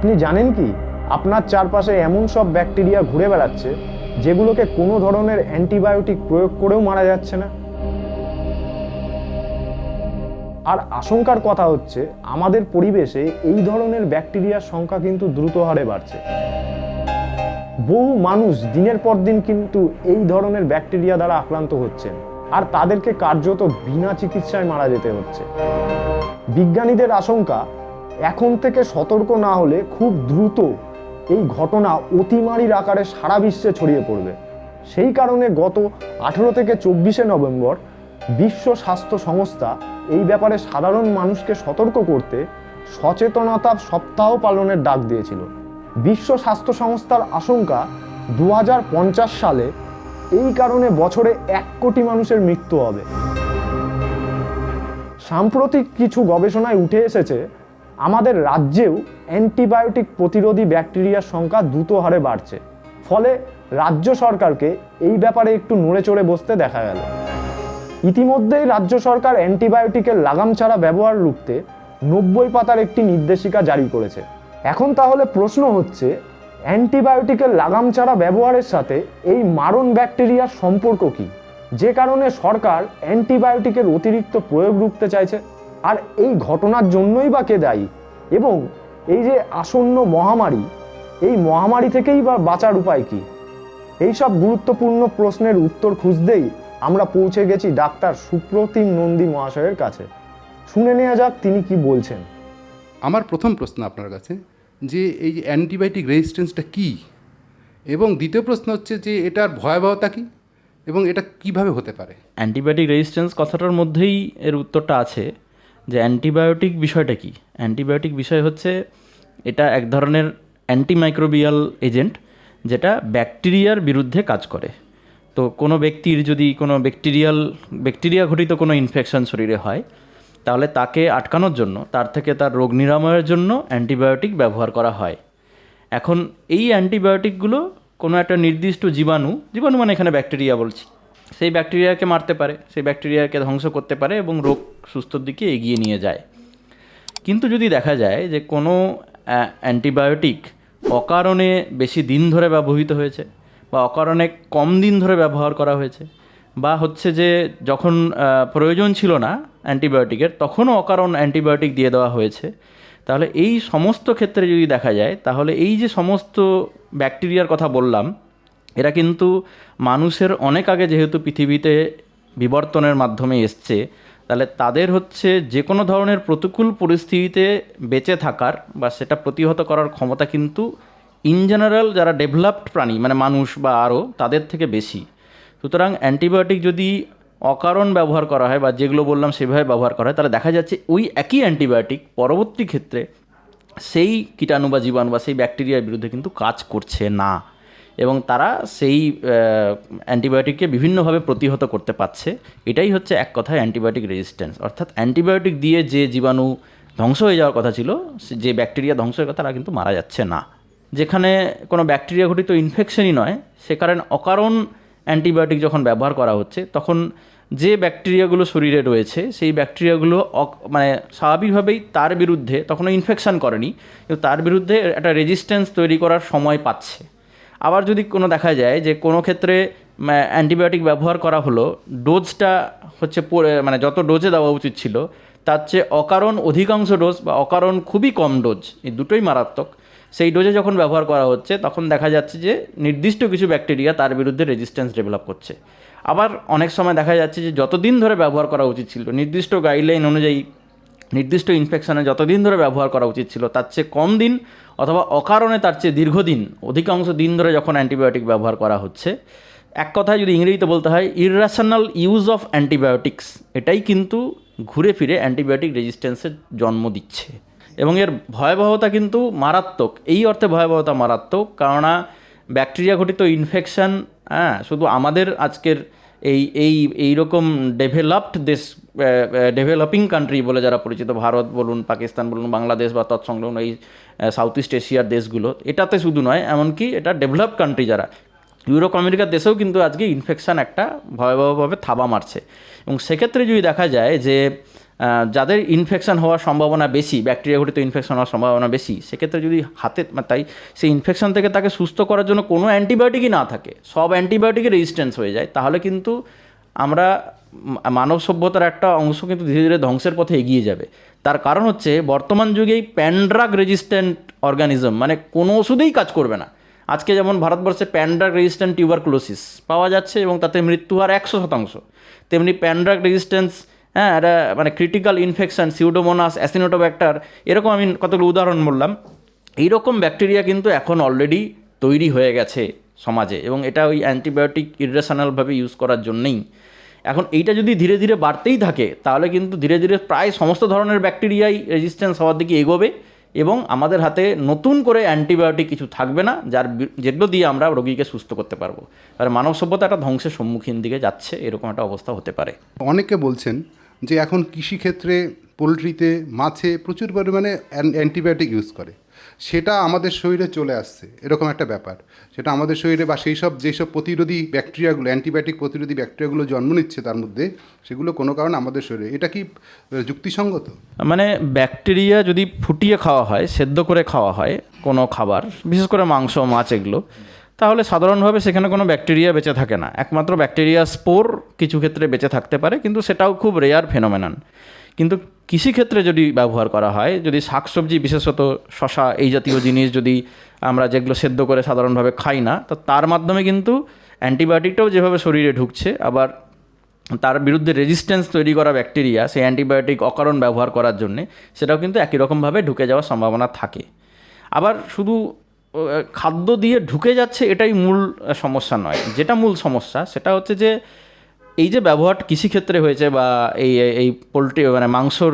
আপনি জানেন কি আপনার চারপাশে এমন সব ব্যাকটেরিয়া ঘুরে বেড়াচ্ছে যেগুলোকে কোনো ধরনের অ্যান্টিবায়োটিক প্রয়োগ করেও মারা যাচ্ছে না। আর আশঙ্কার কথা হচ্ছে আমাদের পরিবেশে এই ধরনের ব্যাকটেরিয়ার সংখ্যা কিন্তু দ্রুত হারে বাড়ছে। বহু মানুষ দিনের পর দিন কিন্তু এই ধরনের ব্যাকটেরিয়া দ্বারা আক্রান্ত হচ্ছেন, আর তাদেরকে কার্যত বিনা চিকিৎসায় মারা যেতে হচ্ছে। বিজ্ঞানীদের আশঙ্কা, এখন থেকে সতর্ক না হলে খুব দ্রুত এই ঘটনা অতিমারীর আকারে সারা বিশ্বে ছড়িয়ে পড়বে। সেই কারণে গত 18 থেকে 24 নভেম্বর বিশ্ব স্বাস্থ্য সংস্থা এই ব্যাপারে সাধারণ মানুষকে সতর্ক করতে সচেতনতা সপ্তাহ পালনের ডাক দিয়েছিল। বিশ্ব স্বাস্থ্য সংস্থার আশঙ্কা 2050 সালে এই কারণে বছরে 1 কোটি মানুষের মৃত্যু হবে। সাম্প্রতিক কিছু গবেষণায় উঠে এসেছে আমাদের রাজ্যেও অ্যান্টিবায়োটিক প্রতিরোধী ব্যাকটেরিয়ার সংখ্যা দ্রুত হারে বাড়ছে। ফলে রাজ্য সরকারকে এই ব্যাপারে একটু নড়ে চড়ে বসতে দেখা গেল। ইতিমধ্যেই রাজ্য সরকার অ্যান্টিবায়োটিকের লাগাম ছাড়া ব্যবহার রুখতে 90 পাতার একটি নির্দেশিকা জারি করেছে। এখন তাহলে প্রশ্ন হচ্ছে, অ্যান্টিবায়োটিকের লাগাম ছাড়া ব্যবহারের সাথে এই মারণ ব্যাকটেরিয়ার সম্পর্ক কি, যে কারণে সরকার অ্যান্টিবায়োটিকের অতিরিক্ত প্রয়োগ রুখতে চাইছে? আর এই ঘটনার জন্যই বা কে দায়ী? এবং এই যে আসন্ন মহামারী, এই মহামারী থেকেই বা বাঁচার উপায় কি? এইসব গুরুত্বপূর্ণ প্রশ্নের উত্তর খুঁজতেই আমরা পৌঁছে গেছি ডাক্তার সুপ্রতিম নন্দী মহাশয়ের কাছে। শুনে নেওয়া যাক তিনি কি বলছেন। আমার প্রথম প্রশ্ন আপনার কাছে যে এই যে অ্যান্টিবায়োটিক রেজিস্ট্যান্সটা কী, এবং দ্বিতীয় প্রশ্ন হচ্ছে যে এটার ভয়াবহতা কী এবং এটা কিভাবে হতে পারে। অ্যান্টিবায়োটিক রেজিস্ট্যান্স কথাটার মধ্যেই এর উত্তরটা আছে যে অ্যান্টিবায়োটিক বিষয়টা কি। অ্যান্টিবায়োটিক বিষয় হচ্ছে এটা এক ধরনের অ্যান্টিমাইক্রোবিয়াল এজেন্ট যেটা ব্যাকটেরিয়ার বিরুদ্ধে কাজ করে। তো কোনো ব্যক্তির যদি কোনো ব্যাকটেরিয়া ঘটিত কোনো ইনফেকশন শরীরে হয়, তাহলে তাকে আটকানোর জন্য, তার থেকে তার রোগ নিরাময়ের জন্য অ্যান্টিবায়োটিক ব্যবহার করা হয়। এখন এই অ্যান্টিবায়োটিকগুলো কোনো একটা নির্দিষ্ট জীবাণু মানে এখানে ব্যাকটেরিয়া বলছি, সেই ব্যাকটেরিয়াকে মারতে পারে, সেই ব্যাকটেরিয়াকে ধ্বংস করতে পারে এবং রোগ সুস্থর দিকে এগিয়ে নিয়ে যায়। কিন্তু যদি দেখা যায় যে কোনো অ্যান্টিবায়োটিক অকারণে বেশি দিন ধরে ব্যবহৃত হয়েছে বা অকারণে কম দিন ধরে ব্যবহার করা হয়েছে, বা হচ্ছে যে যখন প্রয়োজন ছিল না অ্যান্টিবায়োটিকের তখনও অকারণ অ্যান্টিবায়োটিক দিয়ে দেওয়া হয়েছে, তাহলে এই সমস্ত ক্ষেত্রে যদি দেখা যায় তাহলে এই যে সমস্ত ব্যাকটেরিয়ার কথা বললাম, এরা কিন্তু মানুষের অনেক আগে যেহেতু পৃথিবীতে বিবর্তনের মাধ্যমে এসছে, তাহলে তাদের হচ্ছে যে কোনো ধরনের প্রতিকূল পরিস্থিতিতে বেঁচে থাকার বা সেটা প্রতিহত করার ক্ষমতা কিন্তু ইন জেনারেল যারা ডেভেলপড প্রাণী মানে মানুষ বা আরও তাদের থেকে বেশি। সুতরাং অ্যান্টিবায়োটিক যদি অকারণ ব্যবহার করা হয় বা যেগুলো বললাম সেভাবে ব্যবহার করা হয়, তাহলে দেখা যাচ্ছে ওই একই অ্যান্টিবায়োটিক পরবর্তী ক্ষেত্রে সেই কীটাণু বা জীবাণু বা সেই ব্যাকটেরিয়ার বিরুদ্ধে কিন্তু কাজ করছে না, এবং তারা সেই অ্যান্টিবায়োটিককে বিভিন্নভাবে প্রতিহত করতে পারছে। এটাই হচ্ছে এক কথায় অ্যান্টিবায়োটিক রেজিস্ট্যান্স। অর্থাৎ অ্যান্টিবায়োটিক দিয়ে যে জীবাণু ধ্বংস হয়ে যাওয়ার কথা ছিল, যে ব্যাকটেরিয়া ধ্বংস হয়ে কথা, তারা কিন্তু মারা যাচ্ছে না। যেখানে কোনো ব্যাকটেরিয়া ঘটিত ইনফেকশনই নয়, সে কারণে অকারণ অ্যান্টিবায়োটিক যখন ব্যবহার করা হচ্ছে, তখন যে ব্যাকটেরিয়াগুলো শরীরে রয়েছে সেই ব্যাকটেরিয়াগুলো মানে স্বাভাবিকভাবেই তার বিরুদ্ধে তখনও ইনফেকশন করেনি, কিন্তু তার বিরুদ্ধে একটা রেজিস্ট্যান্স তৈরি করার সময় পাচ্ছে। আবার যদি কোনো দেখা যায় যে কোনো ক্ষেত্রে অ্যান্টিবায়োটিক ব্যবহার করা হলো, ডোজটা হচ্ছে মানে যত ডোজে দেওয়া উচিত ছিল তার চেয়ে অকারণ অধিকাংশ ডোজ বা অকারণ খুবই কম ডোজ, এই দুটোই মারাত্মক, সেই ডোজে যখন ব্যবহার করা হচ্ছে তখন দেখা যাচ্ছে যে নির্দিষ্ট কিছু ব্যাকটেরিয়া তার বিরুদ্ধে রেজিস্ট্যান্স ডেভেলপ করছে। আবার অনেক সময় দেখা যাচ্ছে যে যতদিন ধরে ব্যবহার করা উচিত ছিল, নির্দিষ্ট গাইডলাইন অনুযায়ী নির্দিষ্ট ইনফেকশানে যতদিন ধরে ব্যবহার করা উচিত ছিল তার চেয়ে কম দিন, অথবা অকারণে তার চেয়ে দীর্ঘদিন, অধিকাংশ দিন ধরে যখন অ্যান্টিবায়োটিক ব্যবহার করা হচ্ছে, এক কথায় যদি ইংরেজিতে বলতে হয় ইররেশনাল ইউজ অফ অ্যান্টিবায়োটিক্স, এটাই কিন্তু ঘুরে ফিরে অ্যান্টিবায়োটিক রেজিস্ট্যান্সের জন্ম দিচ্ছে। এবং এর ভয়াবহতা কিন্তু মারাত্মক। এই অর্থে ভয়াবহতা মারাত্মক কেননা ব্যাকটেরিয়া ঘটিত ইনফেকশান শুধু আমাদের আজকের এইরকম ডেভেলপড দেশ, ডেভেলপিং কান্ট্রি বলে যারা পরিচিত, ভারত বলুন, পাকিস্তান বলুন, বাংলাদেশ বা তৎসংলগ্ন এই সাউথ ইস্ট এশিয়ার দেশগুলো, এটাতে শুধু নয়, এমনকি এটা ডেভেলপড কান্ট্রি যারা ইউরোপ আমেরিকার দেশেও কিন্তু আজকে ইনফেকশান একটা ভয়াবহভাবে থাবা মারছে। এবং সেক্ষেত্রে যদি দেখা যায় যে যাদের ইনফেকশন হওয়ার সম্ভাবনা বেশি, ব্যাকটেরিয়া ঘটিত ইনফেকশন হওয়ার সম্ভাবনা বেশি, সেক্ষেত্রে যদি হাতে তাই সেই ইনফেকশন থেকে তাকে সুস্থ করার জন্য কোনো অ্যান্টিবায়োটিকই না থাকে, সব অ্যান্টিবায়োটিকের রেজিস্ট্যান্স হয়ে যায়, তাহলে কিন্তু আমরা মানব সভ্যতার একটা অংশ কিন্তু ধীরে ধীরে ধ্বংসের পথে এগিয়ে যাবে। তার কারণ হচ্ছে বর্তমান যুগে এই প্যানড্রাগ রেজিস্ট্যান্ট অর্গানিজম, মানে কোনো ওষুধেই কাজ করবে না। আজকে যেমন ভারতবর্ষে প্যানড্রাগ রেজিস্ট্যান্ট টিউবারকুলোসিস পাওয়া যাচ্ছে এবং তাতে মৃত্যু হার 100%, তেমনি প্যানড্রাগ রেজিস্ট্যান্স, হ্যাঁ, এটা মানে ক্রিটিক্যাল ইনফেকশন, সিউডোমোনাস, অ্যাসিনোটোব্যাক্টার, এরকম আমি কতগুলো উদাহরণ বললাম। এইরকম ব্যাকটেরিয়া কিন্তু এখন অলরেডি তৈরি হয়ে গেছে সমাজে, এবং এটা ওই অ্যান্টিবায়োটিক ইরেশনালভাবে ইউজ করার জন্যেই। এখন এইটা যদি ধীরে ধীরে বাড়তেই থাকে, তাহলে কিন্তু ধীরে ধীরে প্রায় সমস্ত ধরনের ব্যাকটেরিয়াই রেজিস্ট্যান্স হওয়ার দিকে এগোবে, এবং আমাদের হাতে নতুন করে অ্যান্টিবায়োটিক কিছু থাকবে না যেগুলো দিয়ে আমরা রোগীকে সুস্থ করতে পারবো। আর মানব সভ্যতা একটা ধ্বংসের সম্মুখীন দিকে যাচ্ছে, এরকম একটা অবস্থা হতে পারে। অনেকে বলছেন যে এখন কৃষিক্ষেত্রে, পোলট্রিতে, মাছে প্রচুর পরিমাণে অ্যান্টিবায়োটিক ইউজ করে, সেটা আমাদের শরীরে চলে আসছে, এরকম একটা ব্যাপার। সেটা আমাদের শরীরে বা যেসব প্রতিরোধী ব্যাকটেরিয়াগুলো, অ্যান্টিবায়োটিক প্রতিরোধী ব্যাকটেরিয়াগুলো জন্ম নিচ্ছে তার মধ্যে, সেগুলো কোনো কারণে আমাদের শরীরে, এটা কি যুক্তিসঙ্গত? মানে ব্যাকটেরিয়া যদি ফুটিয়ে খাওয়া হয়, সেদ্ধ করে খাওয়া হয় কোনো খাবার, বিশেষ করে মাংস, মাছ, এগুলো, তাহলে সাধারণভাবে সেখানে কোনো ব্যাকটেরিয়া বেঁচে থাকে না। একমাত্র ব্যাকটেরিয়া স্পোর কিছু ক্ষেত্রে বেঁচে থাকতে পারে, কিন্তু সেটাও খুব রেয়ার ফেনোমেনন। কিন্তু কৃষিক্ষেত্রে যদি ব্যবহার করা হয়, যদি শাকসবজি, বিশেষত শশা, এই জাতীয় জিনিস যদি আমরা যেগুলো সেদ্ধ করে সাধারণভাবে খাই না, তো তার মাধ্যমে কিন্তু অ্যান্টিবায়োটিকটাও যেভাবে শরীরে ঢুকছে, আবার তার বিরুদ্ধে রেজিস্ট্যান্স তৈরি করা ব্যাকটেরিয়া সেই অ্যান্টিবায়োটিক অকারণ ব্যবহার করার জন্যে, সেটাও কিন্তু একই রকমভাবে ঢুকে যাওয়ার সম্ভাবনা থাকে। আবার শুধু খাদ্য দিয়ে ঢুকে যাচ্ছে এটাই মূল সমস্যা নয়। যেটা মূল সমস্যা সেটা হচ্ছে যে এই যে ব্যবহার কৃষিক্ষেত্রে হয়েছে, বা এই পোলট্রি মানে মাংসর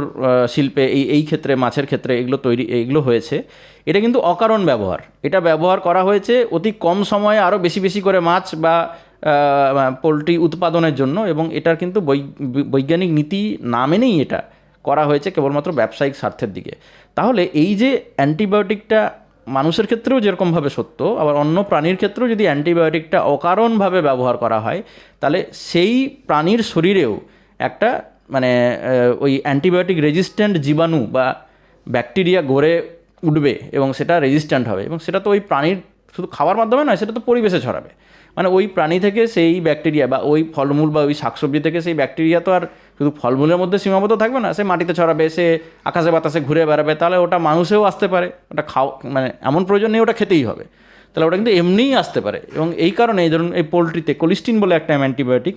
শিল্পে, এই ক্ষেত্রে, মাছের ক্ষেত্রে এগুলো হয়েছে, এটা কিন্তু অকারণ ব্যবহার। এটা ব্যবহার করা হয়েছে অতি কম সময়ে আরও বেশি বেশি করে মাছ বা পোলট্রি উৎপাদনের জন্য, এবং এটার কিন্তু বৈজ্ঞানিক নীতি না মেনেই এটা করা হয়েছে কেবলমাত্র ব্যবসায়িক স্বার্থের দিকে। তাহলে এই যে অ্যান্টিবায়োটিকটা মানুষের ক্ষেত্রেও যেরকমভাবে সত্য, আবার অন্য প্রাণীর ক্ষেত্রেও যদি অ্যান্টিবায়োটিকটা অকারণভাবে ব্যবহার করা হয়, তাহলে সেই প্রাণীর শরীরেও একটা মানে ওই অ্যান্টিবায়োটিক রেজিস্ট্যান্ট জীবাণু বা ব্যাকটেরিয়া গড়ে উঠবে, এবং সেটা রেজিস্ট্যান্ট হবে, এবং সেটা তো ওই প্রাণীর শুধু খাওয়ার মাধ্যমে নয়, সেটা তো পরিবেশে ছড়াবে। মানে ওই প্রাণী থেকে সেই ব্যাকটেরিয়া, বা ওই ফলমূল বা ওই শাকসবজি থেকে সেই ব্যাকটেরিয়া তো আর শুধু ফলমূলের মধ্যে সীমাবদ্ধ থাকবে না, সে মাটিতে ছড়াবে, সে আকাশে বাতাসে ঘুরে বেড়াবে, তাহলে ওটা মানুষেও আসতে পারে। ওটা মানে এমন প্রয়োজন নেই ওটা খেতেই হবে, তাহলে ওটা কিন্তু এমনিই আসতে পারে। এবং এই কারণে এই ধরুন এই পোলট্রিতে কোলিস্টিন বলে একটা অ্যান্টিবায়োটিক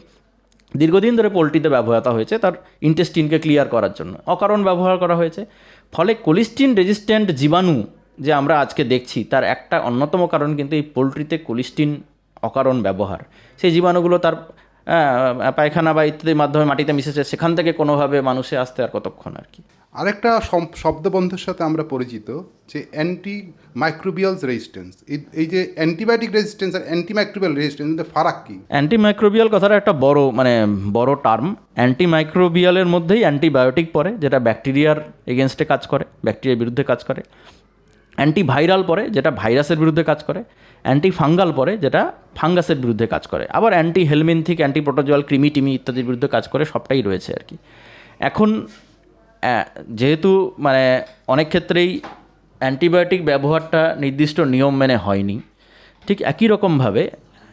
দীর্ঘদিন ধরে পোলট্রিতে ব্যবহৃত হয়েছে তার ইন্টেস্টিনকে ক্লিয়ার করার জন্য, অকারণ ব্যবহার করা হয়েছে। ফলে কোলিস্টিন রেজিস্ট্যান্ট জীবাণু যে আমরা আজকে দেখছি, তার একটা অন্যতম কারণ কিন্তু এই পোলট্রিতে কোলিস্টিন অকারণ ব্যবহার। সেই জীবাণুগুলো তার পায়খানা বা ইত্যাদির মাধ্যমে মাটিতে মিশেছে, সেখান থেকে কোনোভাবে মানুষে আসতে আর কতক্ষণ আর কি। আরেকটা শব্দবন্ধের সাথে আমরা পরিচিত যে অ্যান্টি মাইক্রোবিয়ালস রেজিস্ট্যান্স। এই যে অ্যান্টিবায়োটিক রেজিস্ট্যান্স আর অ্যান্টিমাইক্রোবিয়াল রেজিস্ট্যান্স, ফারাক কি? অ্যান্টিমাইক্রোবিয়াল কথাটা একটা বড় টার্ম। অ্যান্টিমাইক্রোবিয়ালের মধ্যেই অ্যান্টিবায়োটিক পড়ে, যেটা ব্যাকটেরিয়ার এগেনস্টে কাজ করে, ব্যাকটেরিয়ার বিরুদ্ধে কাজ করে। অ্যান্টিভাইরাল পড়ে, যেটা ভাইরাসের বিরুদ্ধে কাজ করে। অ্যান্টিফাঙ্গাল পড়ে, যেটা ফাঙ্গাসের বিরুদ্ধে কাজ করে। আবার অ্যান্টি হেলমিনথিক, অ্যান্টি প্রোটোজোয়াল, কৃমি ইত্যাদির বিরুদ্ধে কাজ করে, সবটাই রয়েছে আর কি। এখন যেহেতু মানে অনেক ক্ষেত্রেই অ্যান্টিবায়োটিক ব্যবহারটা নির্দিষ্ট নিয়ম মেনে হয়নি, ঠিক একই রকমভাবে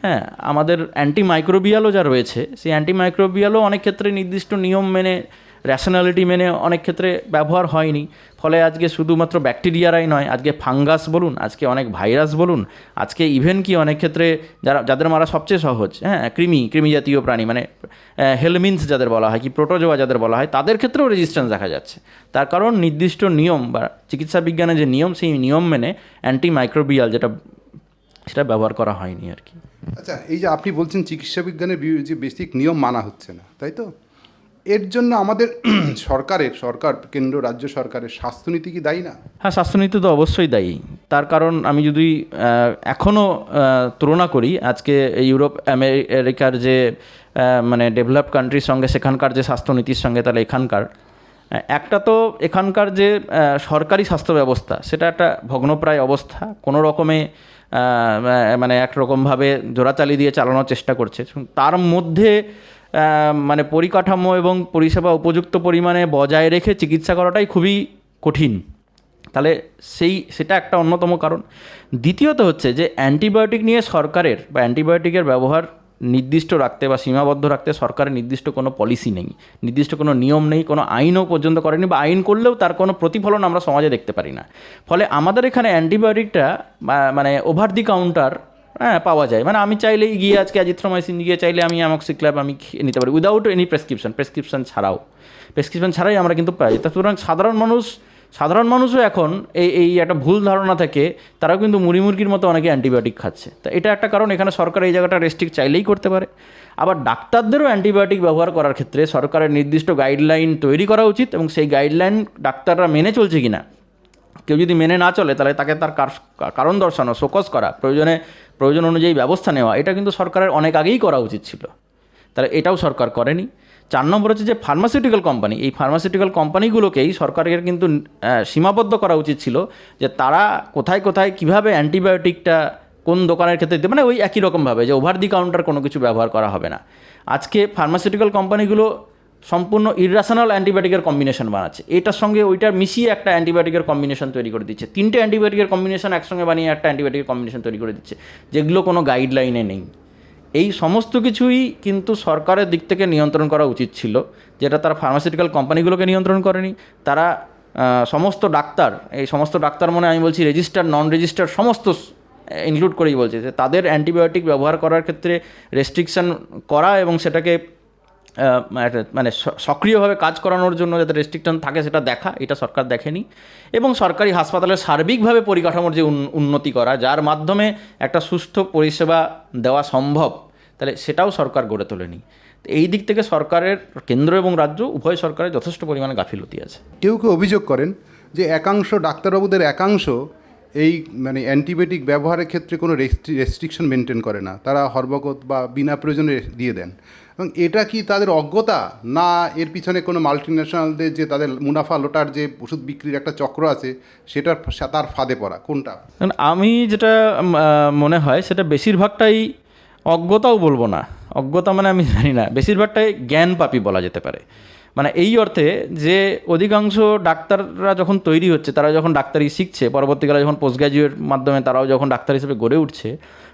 হ্যাঁ আমাদের অ্যান্টিমাইক্রোবিয়ালও যা রয়েছে, সেই অ্যান্টিমাইক্রোবিয়ালও অনেক ক্ষেত্রে নির্দিষ্ট নিয়ম মেনে, র্যাশনালিটি মেনে অনেক ক্ষেত্রে ব্যবহার হয়নি। ফলে আজকে শুধুমাত্র ব্যাকটেরিয়ারাই নয়, আজকে ফাঙ্গাস বলুন, আজকে অনেক ভাইরাস বলুন, আজকে ইভেন কি অনেক ক্ষেত্রে যাদের মারা সবচেয়ে সহজ, হ্যাঁ কৃমি জাতীয় প্রাণী, মানে হেলমিনস যাদের বলা হয়, কি প্রোটোজোয়া যাদের বলা হয়, তাদের ক্ষেত্রেও রেজিস্ট্যান্স দেখা যাচ্ছে। তার কারণ নির্দিষ্ট নিয়ম বা চিকিৎসা বিজ্ঞানের যে নিয়ম, সেই নিয়ম মেনে অ্যান্টিমাইক্রোবিয়াল সেটা ব্যবহার করা হয়নি আর কি। আচ্ছা, এই যে আপনি বলছেন চিকিৎসা বিজ্ঞানের যে বেসিক নিয়ম মানা হচ্ছে না, তাই তো? এর জন্য আমাদের সরকার, কেন্দ্র রাজ্য সরকারের স্বাস্থ্যনীতি কি দায়ী না? হ্যাঁ, স্বাস্থ্যনীতি তো অবশ্যই দায়ী। তার কারণ আমি যদি এখনও তুলনা করি আজকে ইউরোপ আমেরিকার যে মানে ডেভেলপড কান্ট্রির সঙ্গে, সেখানকার যে স্বাস্থ্যনীতির সঙ্গে, তাহলে এখানকার একটা তো এখানকার যে সরকারি স্বাস্থ্য ব্যবস্থা, সেটা একটা ভগ্নপ্রায় অবস্থা, কোনো রকমে মানে একরকমভাবে জোড়াতালি দিয়ে চালানোর চেষ্টা করছে। তার মধ্যে মানে পরিকাঠামো এবং পরিষেবা উপযুক্ত পরিমাণে বজায় রেখে চিকিৎসা করাটাই খুবই কঠিন। তাহলে সেটা একটা অন্যতম কারণ। দ্বিতীয়ত হচ্ছে যে অ্যান্টিবায়োটিক নিয়ে সরকারের বা অ্যান্টিবায়োটিকের ব্যবহার নির্দিষ্ট রাখতে বা সীমাবদ্ধ রাখতে সরকারের নির্দিষ্ট কোনো পলিসি নেই, নির্দিষ্ট কোনো নিয়ম নেই, কোনো আইনও পর্যন্ত করেনি, বা আইন করলেও তার কোনো প্রতিফলন আমরা সমাজে দেখতে পারি না। ফলে আমাদের এখানে অ্যান্টিবায়োটিকটা মানে ওভার দি কাউন্টার পাওয়া যায়। মানে আমি চাইলেই গিয়ে আজকে অ্যাজিথ্রোমাইসিন গিয়ে চাইলে আমি অ্যামক্সিক্ল্যাব আমি নিতে পারি উইদাউট এনি প্রেসক্রিপশন ছাড়াই আমরা কিন্তু পাই। সুতরাং সাধারণ মানুষও এখন এই একটা ভুল ধারণা থেকে তারাও কিন্তু মুড়িমুরগির মতো অনেকে অ্যান্টিবায়োটিক খাচ্ছে। তা এটা একটা কারণ, এখানে সরকার এই জায়গাটা রেস্ট্রিক্ট চাইলেই করতে পারে। আবার ডাক্তারদেরও অ্যান্টিবায়োটিক ব্যবহার করার ক্ষেত্রে সরকারের নির্দিষ্ট গাইডলাইন তৈরি করা উচিত, এবং সেই গাইডলাইন ডাক্তাররা মেনে চলছে কি না। কেউ যদি মেনে না চলে তাহলে তাকে তার কারণ দর্শানো, শোকজ করা, প্রয়োজন অনুযায়ী ব্যবস্থা নেওয়া, এটা কিন্তু সরকারের অনেক আগেই করা উচিত ছিল। তাহলে এটাও সরকার করেনি। 4 নম্বর হচ্ছে যে ফার্মাসিউটিক্যাল কোম্পানি, এই ফার্মাসিউটিক্যাল কোম্পানিগুলোকেই সরকারের কিন্তু সীমাবদ্ধ করা উচিত ছিল যে তারা কোথায় কীভাবে অ্যান্টিবায়োটিকটা কোন দোকানের ক্ষেত্রে দিতে, মানে ওই একই রকমভাবে যে ওভার দি কাউন্টার কোনো কিছু ব্যবহার করা হবে না। আজকে ফার্মাসিউটিক্যাল কোম্পানিগুলো সম্পূর্ণ ইররাশনাল অ্যান্টিবায়োটিকের কম্বিনেশন বানাচ্ছে, এটার সঙ্গে ওইটার মিশিয়ে একটা অ্যান্টিবায়োটিকের কম্বিনেশন তৈরি করে দিচ্ছে, 3টে অ্যান্টিবায়োটিকের কম্বিনেশন একসঙ্গে বানিয়ে একটা অ্যান্টিবায়োটিকের কম্বিনেশন তৈরি করে দিচ্ছে, যেগুলো কোনো গাইডলাইনে নেই। এই সমস্ত কিছুই কিন্তু সরকারের দিক থেকে নিয়ন্ত্রণ করা উচিত ছিল, যেটা তারা ফার্মাসিউটিক্যাল কোম্পানিগুলোকে নিয়ন্ত্রণ করেনি। তারা সমস্ত ডাক্তার মানে আমি বলছি রেজিস্টার নন রেজিস্টার সমস্ত ইনক্লুড করেই বলছে যে তাদের অ্যান্টিবায়োটিক ব্যবহার করার ক্ষেত্রে রেস্ট্রিকশান করা এবং সেটাকে মানে সক্রিয়ভাবে কাজ করানোর জন্য যাতে রেস্ট্রিকশন থাকে সেটা দেখা, এটা সরকার দেখেনি। এবং সরকারি হাসপাতালের সার্বিকভাবে পরিকাঠামোর যে উন্নতি করা, যার মাধ্যমে একটা সুস্থ পরিষেবা দেওয়া সম্ভব, তাহলে সেটাও সরকার গড়ে তোলেনি। এই দিক থেকে সরকারের, কেন্দ্র এবং রাজ্য উভয় সরকারের যথেষ্ট পরিমাণে গাফিলতি আছে। কেউ অভিযোগ করেন যে একাংশ ডাক্তারবাবুদের একাংশ এই মানে অ্যান্টিবায়োটিক ব্যবহারের ক্ষেত্রে কোনো রেস্ট্রিকশন মেনটেন করে না, তারা হরবকত বা বিনা প্রয়োজনে দিয়ে দেন। এবং এটা কি তাদের অজ্ঞতা, না এর পিছনে কোনো মাল্টিন্যাশনালদের যে তাদের মুনাফা লোটার যে ওষুধ বিক্রির একটা চক্র আছে সেটার তার ফাঁদে পড়া, কোনটা? আমি যেটা মনে হয় সেটা বেশিরভাগটাই অজ্ঞতাও বলবো না, অজ্ঞতা মানে আমি জানি না, বেশিরভাগটাই জ্ঞানপাপী বলা যেতে পারে। মানে এই অর্থে যে অধিকাংশ ডাক্তাররা যখন তৈরি হচ্ছে, তারা যখন ডাক্তারি শিখছে, পরবর্তীকালে যখন পোস্ট গ্র্যাজুয়েট মাধ্যমে তারাও যখন ডাক্তার হিসেবে গড়ে উঠছে,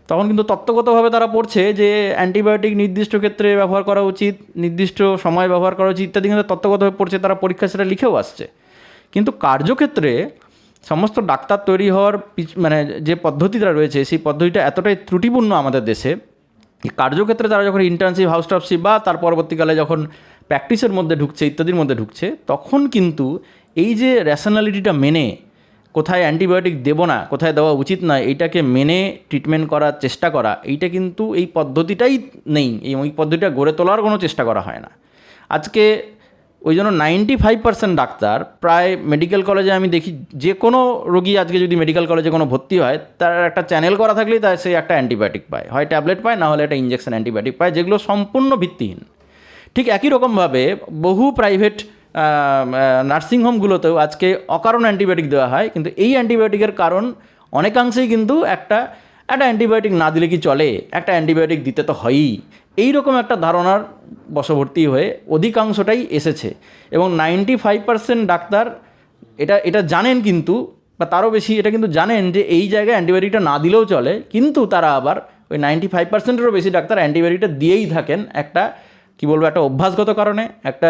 তখন কিন্তু তত্ত্বগতভাবে তারা পড়ছে যে অ্যান্টিবায়োটিক নির্দিষ্ট ক্ষেত্রে ব্যবহার করা উচিত, নির্দিষ্ট সময় ব্যবহার করা উচিত ইত্যাদি, কিন্তু তত্ত্বগতভাবে পড়ছে, তারা পরীক্ষা সেটা লিখেও আসছে। কিন্তু কার্যক্ষেত্রে সমস্ত ডাক্তার তৈরি হওয়ার মানে যে পদ্ধতিটা রয়েছে, সেই পদ্ধতিটা এতটাই ত্রুটিপূর্ণ আমাদের দেশে, কার্যক্ষেত্রে তারা যখন ইন্টার্নশিপ, হাউসস্টাফশিপ বা তার পরবর্তীকালে যখন প্র্যাকটিসের মধ্যে ঢুকছে, ইত্যাদির মধ্যে ঢুকছে, তখন কিন্তু এই যে র্যাশনালিটিটা মেনে কোথায় অ্যান্টিবায়োটিক দেবো না, কোথায় দেওয়া উচিত নয়, এইটাকে মেনে ট্রিটমেন্ট করার চেষ্টা করা, এইটা কিন্তু এই পদ্ধতিটাই নেই, এই পদ্ধতিটা গড়ে তোলার কোনো চেষ্টা করা হয় না আজকে। ওই জন্য 95% ডাক্তার প্রায় মেডিকেল কলেজে আমি দেখি, যে কোনো রোগী আজকে যদি মেডিকেল কলেজে কোনো ভর্তি হয়, তার একটা চ্যানেল করা থাকলেই তার সে একটা অ্যান্টিবায়োটিক পায়, হয় ট্যাবলেট পায়, না হলে একটা ইঞ্জেকশন অ্যান্টিবায়োটিক পায়, যেগুলো সম্পূর্ণ ভিত্তিহীন। ঠিক একই রকমভাবে বহু প্রাইভেট নার্সিংহোমগুলোতেও আজকে অকারণ অ্যান্টিবায়োটিক দেওয়া হয়, কিন্তু এই অ্যান্টিবায়োটিকের কারণ অনেকাংশেই কিন্তু একটা অ্যান্টিবায়োটিক না দিলে কি চলে, একটা অ্যান্টিবায়োটিক দিতে তো হয়ই, এইরকম একটা ধারণার বশবর্তী হয়ে অধিকাংশটাই এসেছে। এবং 95% ডাক্তার এটা জানেন, কিন্তু বা তারও বেশি এটা কিন্তু জানেন যে এই জায়গায় অ্যান্টিবায়োটিকটা না দিলেও চলে, কিন্তু তারা আবার ওই 95%-এরও বেশি ডাক্তার অ্যান্টিবায়োটিকটা দিয়েই থাকেন একটা কী বলবো, একটা অভ্যাসগত কারণে, একটা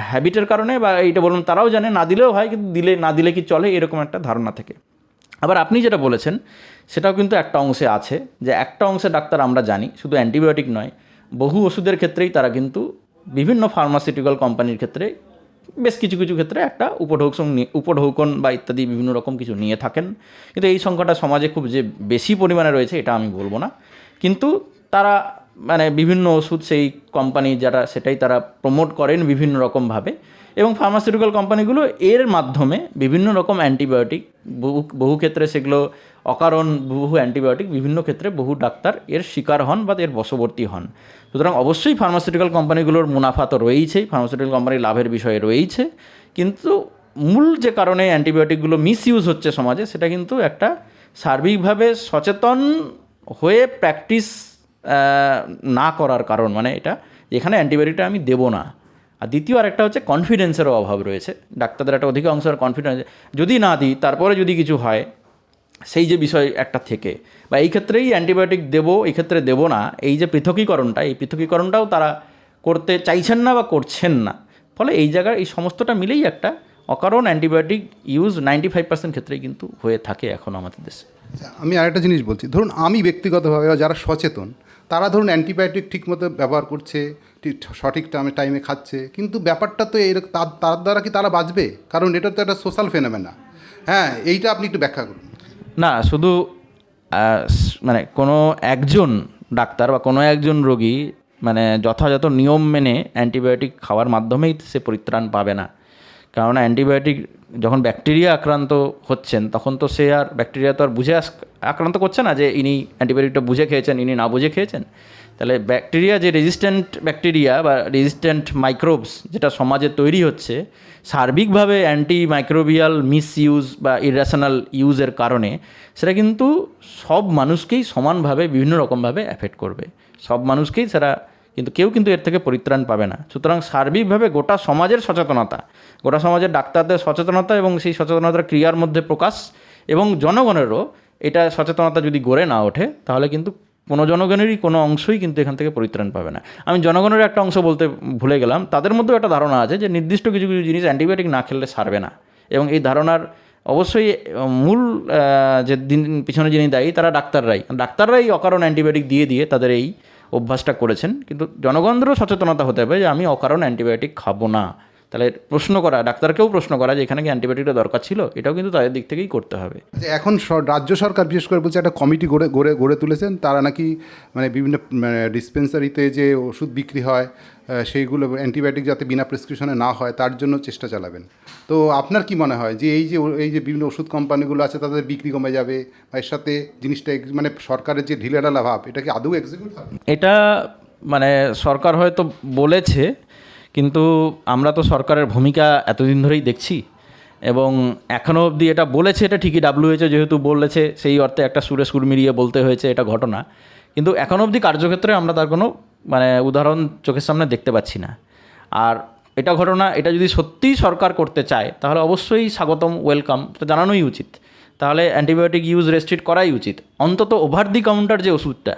হ্যাবিটের কারণে, বা এইটা বলুন তারাও জানে না দিলেও হয়, কিন্তু না দিলে কি চলে, এরকম একটা ধারণা থেকে। আবার আপনি যেটা বলেছেন সেটাও কিন্তু একটা অংশে আছে, যে একটা অংশে ডাক্তার আমরা জানি শুধু অ্যান্টিবায়োটিক নয়, বহু ওষুধের ক্ষেত্রেই তারা কিন্তু বিভিন্ন ফার্মাসিউটিক্যাল কোম্পানির ক্ষেত্রে বেশ কিছু ক্ষেত্রে একটা উপঢৌকন বা ইত্যাদি বিভিন্ন রকম কিছু নিয়ে থাকেন। কিন্তু এই সংখ্যাটা সমাজে খুব যে বেশি পরিমাণে রয়েছে এটা আমি বলবো না, কিন্তু তারা মানে বিভিন্ন ওষুধ সেই কোম্পানি যারা সেটাই তারা প্রমোট করেন বিভিন্ন রকমভাবে, এবং ফার্মাসিউটিক্যাল কোম্পানিগুলো এর মাধ্যমে বিভিন্ন রকম অ্যান্টিবায়োটিক, বহু ক্ষেত্রে সেগুলো অকারণ বহু অ্যান্টিবায়োটিক, বিভিন্ন ক্ষেত্রে বহু ডাক্তার এর শিকার হন বা এর বশবর্তী হন। সুতরাং অবশ্যই ফার্মাসিউটিক্যাল কোম্পানিগুলোর মুনাফা তো রয়েছেই, ফার্মাসিউটিক্যাল কোম্পানির লাভের বিষয়ে রয়েছে, কিন্তু মূল যে কারণে অ্যান্টিবায়োটিকগুলো মিসইউজ হচ্ছে সমাজে, সেটা কিন্তু একটা সার্বিকভাবে সচেতন হয়ে প্র্যাকটিস না করার কারণ, মানে এটা যে এখানে অ্যান্টিবায়োটিকটা আমি দেবো না। আর দ্বিতীয় আরেকটা হচ্ছে কনফিডেন্সেরও অভাব রয়েছে, ডাক্তারদের একটা অধিকাংশ কনফিডেন্স, যদি না দিই তারপরে যদি কিছু হয়, সেই যে বিষয় একটা থেকে, বা এই ক্ষেত্রেই অ্যান্টিবায়োটিক দেবো, এই ক্ষেত্রে দেবো না, এই যে পৃথকীকরণটা, এই পৃথকীকরণটাও তারা করতে চাইছেন না বা করছেন না। ফলে এই জায়গায় এই সমস্তটা মিলেই একটা অকারণ অ্যান্টিবায়োটিক ইউজ 95% ক্ষেত্রেই কিন্তু হয়ে থাকে এখন আমাদের দেশে। আমি আরেকটা জিনিস বলছি, ধরুন আমি ব্যক্তিগতভাবে বা যারা সচেতন তারা ধরুন অ্যান্টিবায়োটিক ঠিকমতো ব্যবহার করছে, ঠিক সঠিক টাইমে খাচ্ছে, কিন্তু ব্যাপারটা তো এরকম, তার দ্বারা কি তারা বাঁচবে? কারণ এটা তো একটা সোশ্যাল ফেনোমেনা। হ্যাঁ, এইটা আপনি একটু ব্যাখ্যা করুন। না, শুধু মানে কোনো একজন ডাক্তার বা কোনো একজন রোগী মানে যথাযথ নিয়ম মেনে অ্যান্টিবায়োটিক খাওয়ার মাধ্যমেই সে পরিত্রাণ পাবে না। কারণ অ্যান্টিবায়োটিক যখন ব্যাকটেরিয়া আক্রান্ত হচ্ছেন, তখন তো সে আর ব্যাকটেরিয়া তো আর বুঝে আক্রান্ত করছে না যে ইনি অ্যান্টিবায়োটিকটা বুঝে খেয়েছেন, ইনি না বুঝে খেয়েছেন। তাহলে ব্যাকটেরিয়া, যে রেজিস্ট্যান্ট ব্যাকটেরিয়া বা রেজিস্ট্যান্ট মাইক্রোবস যেটা সমাজে তৈরি হচ্ছে, সার্বিকভাবে অ্যান্টিমাইক্রোবিয়াল মিসইউজ বা ইরেশনাল ইউজের কারণে সেটা কিন্তু সব মানুষকেই সমানভাবে বিভিন্ন রকমভাবে অ্যাফেক্ট করবে, সব মানুষকেই সেটা, কিন্তু কেউ কিন্তু এর থেকে পরিত্রাণ পাবে না। সুতরাং সার্বিকভাবে গোটা সমাজের সচেতনতা, গোটা সমাজের ডাক্তারদের সচেতনতা এবং সেই সচেতনতার ক্রিয়ার মধ্যে প্রকাশ, এবং জনগণেরও এটা সচেতনতা যদি গড়ে না ওঠে, তাহলে কিন্তু কোনো জনগণেরই কোনো অংশই কিন্তু এখান থেকে পরিত্রাণ পাবে না। আমি জনগণের একটা অংশ বলতে ভুলে গেলাম, তাদের মধ্যেও একটা ধারণা আছে যে নির্দিষ্ট কিছু কিছু জিনিস অ্যান্টিবায়োটিক না খেললে সারবে না, এবং এই ধারণার অবশ্যই মূল যে পিছনে যিনি দায়ী তারা ডাক্তাররাই অকারণ অ্যান্টিবায়োটিক দিয়ে দিয়ে তাদের এই অভ্যাসটা করেছেন। কিন্তু জনগণদেরও সচেতনতা হতে হবে যে আমি অকারণ অ্যান্টিবায়োটিক খাবো না। তাহলে প্রশ্ন করা, ডাক্তারকেও প্রশ্ন করা যে এখানে কি অ্যান্টিবায়োটিকটা দরকার ছিল, এটাও কিন্তু তাদের দিক থেকেই করতে হবে। আচ্ছা, এখন রাজ্য সরকার বিশেষ করে বলছে একটা কমিটি গড়ে তুলেছেন, তারা নাকি মানে বিভিন্ন ডিসপেন্সারিতে যে ওষুধ বিক্রি হয় সেইগুলো অ্যান্টিবায়োটিক যাতে বিনা প্রেসক্রিপশনে না হয় তার জন্য চেষ্টা চালাবেন। তো আপনার কি মনে হয় যে এই যে বিভিন্ন ওষুধ কোম্পানিগুলো আছে তাদের বিক্রি কমে যাবে, বা এর সাথে জিনিসটা মানে সরকারের যে ঢিলেঢালা ভাব, এটা কি আদৌ এক্সিকিউট হবে? এটা মানে সরকার হয়তো বলেছে, কিন্তু আমরা তো সরকারের ভূমিকা এতদিন ধরেই দেখছি, এবং এখনও অবধি এটা বলেছে, এটা ঠিকই, WHO যেহেতু বলেছে সেই অর্থে একটা সুরে সুর মিলিয়ে বলতে হয়েছে, এটা ঘটনা, কিন্তু এখনও অবধি কার্যক্ষেত্রে আমরা তার কোনো মানে উদাহরণ চোখের সামনে দেখতে পাচ্ছি না। আর এটা ঘটনা, এটা যদি সত্যিই সরকার করতে চায় তাহলে অবশ্যই স্বাগতম, ওয়েলকাম, এটা জানানোই উচিত। তাহলে অ্যান্টিবায়োটিক ইউজ রেস্ট্রিক্ট করাই উচিত, অন্তত ওভার দি কাউন্টার যে ওষুধটা,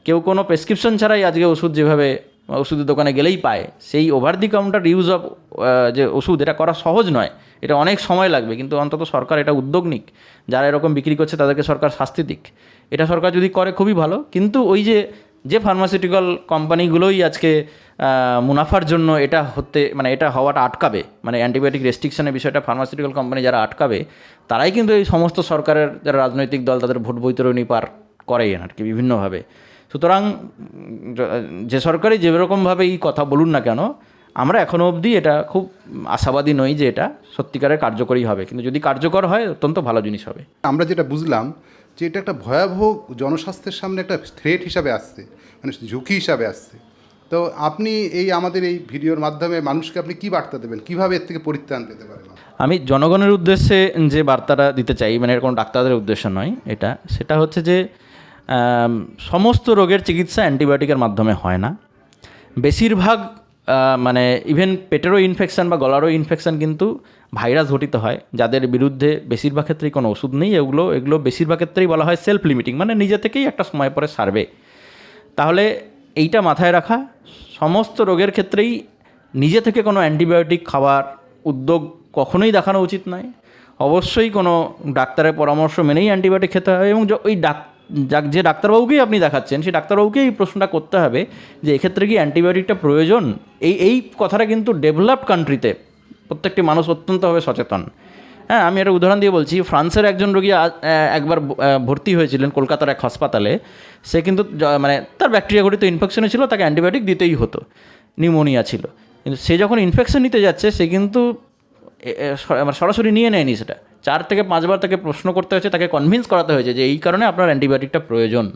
কেউ কোনো প্রেসক্রিপশন ছাড়াই আজকে ওষুধ যেভাবে ওষুধের দোকানে গেলেই পায়, সেই over the counter use of যে ওষুধ, এটা করা সহজ নয়, এটা অনেক সময় লাগবে। কিন্তু অন্তত সরকার এটা উদ্যোগ নিক, যারা এরকম বিক্রি করছে তাদেরকে সরকার শাস্তি দিক, এটা সরকার যদি করে খুবই ভালো। কিন্তু ওই যে ফার্মাসিউটিক্যাল কোম্পানিগুলোই আজকে মুনাফার জন্য এটা এটা হওয়াটা আটকাবে, মানে অ্যান্টিবায়োটিক রেস্ট্রিকশনের বিষয়টা ফার্মাসিউটিক্যাল কোম্পানি যারা আটকাবে, তারাই কিন্তু এই সমস্ত সরকারের যারা রাজনৈতিক দল তাদের ভোট বৈতরণী পার করে আর কি বিভিন্নভাবে। সুতরাং যে সরকারই যেরকমভাবেই কথা বলুন না কেন, আমরা এখনও অবধি এটা খুব আশাবাদী নই যে এটা সত্যিকারের কার্যকরী হবে, কিন্তু যদি কার্যকর হয় অত্যন্ত ভালো জিনিস হবে। আমরা যেটা বুঝলাম যে এটা একটা ভয়াবহ জনস্বাস্থ্যের সামনে একটা থ্রেট হিসাবে আসছে, মানে ঝুঁকি হিসাবে আসছে। তো আপনি আমাদের এই ভিডিওর মাধ্যমে মানুষকে আপনি কী বার্তা দেবেন, কীভাবে এর থেকে পরিত্রাণ পেতে পারেন? আমি জনগণের উদ্দেশ্যে যে বার্তাটা দিতে চাই, মানে এর কোনো ডাক্তারদের উদ্দেশ্য নয় এটা, সেটা হচ্ছে যে সমস্ত রোগের চিকিৎসা অ্যান্টিবায়োটিকের মাধ্যমে হয় না। বেশিরভাগ মানে ইভেন পেটেরও ইনফেকশান বা গলারও ইনফেকশান কিন্তু ভাইরাস ঘটিত হয়, যাদের বিরুদ্ধে বেশিরভাগ ক্ষেত্রেই কোনো ওষুধ নেই। এগুলো বেশিরভাগ ক্ষেত্রেই বলা হয় সেলফ লিমিটিং, মানে নিজে থেকেই একটা সময় পরে সারবে। তাহলে এইটা মাথায় রাখা, সমস্ত রোগের ক্ষেত্রেই নিজে থেকে কোনো অ্যান্টিবায়োটিক খাওয়ার উদ্যোগ কখনোই দেখানো উচিত নয়। অবশ্যই কোনো ডাক্তারের পরামর্শ মেনেই অ্যান্টিবায়োটিক খেতে হবে, এবং ওই যে ডাক্তারবাবুকেই আপনি দেখাচ্ছেন সেই ডাক্তারবাবুকেই এই প্রশ্নটা করতে হবে যে এক্ষেত্রে কি অ্যান্টিবায়োটিকটা প্রয়োজন। এই কথাটা কিন্তু ডেভেলপড কান্ট্রিতে প্রত্যেকটি মানুষ অত্যন্তভাবে সচেতন। হ্যাঁ, আমি একটা উদাহরণ দিয়ে বলছি, ফ্রান্সের একজন রোগী একবার ভর্তি হয়েছিলেন কলকাতার এক হাসপাতালে। সে কিন্তু মানে তার ব্যাকটেরিয়া ঘটিত ইনফেকশনে ছিল, তাকে অ্যান্টিবায়োটিক দিতেই হতো, নিউমোনিয়া ছিল। কিন্তু সে যখন ইনফেকশন নিতে যাচ্ছে সে কিন্তু সরাসরি নিয়ে নেয়নি সেটা, 4 থেকে 5 বার তাকে প্রশ্ন করতে হয়েছে, তাকে কনভিন্স করাতে হয়েছে যে এই কারণে আপনার অ্যান্টিবায়োটিকটা প্রয়োজন।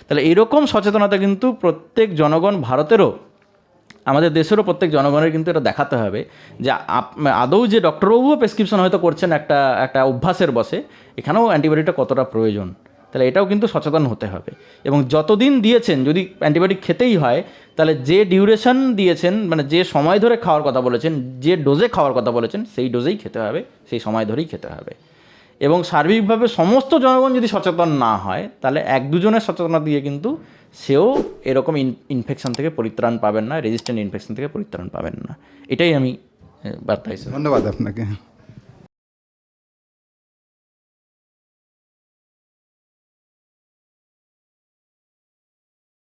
তাহলে এরকম সচেতনতা কিন্তু প্রত্যেক জনগণ, ভারতেরও, আমাদের দেশেরও প্রত্যেক জনগণের কিন্তু এটা দেখাতে হবে যে আদৌ যে ডক্টরবাবুও প্রেসক্রিপশন হয়তো করছেন একটা অভ্যাসের বসে, এখানেও অ্যান্টিবায়োটিকটা কতটা প্রয়োজন। তাহলে এটাও কিন্তু সচেতন হতে হবে। এবং যতদিন দিয়েছেন, যদি অ্যান্টিবায়োটিক খেতেই হয়, তাহলে যে ডিউরেশন দিয়েছেন, মানে যে সময় ধরে খাওয়ার কথা বলেছেন, যে ডোজে খাওয়ার কথা বলেছেন, সেই ডোজেই খেতে হবে, সেই সময় ধরেই খেতে হবে। এবং সার্বিকভাবে সমস্ত জনগণ যদি সচেতন না হয়, তাহলে এক দুজনের সচেতনতা দিয়ে কিন্তু সেও এরকম ইনফেকশন থেকে পরিত্রাণ পাবেন না, রেজিস্ট্যান্ট ইনফেকশন থেকে পরিত্রাণ পাবেন না। এটাই আমি বার্তা হিসেবে। ধন্যবাদ আপনাকে।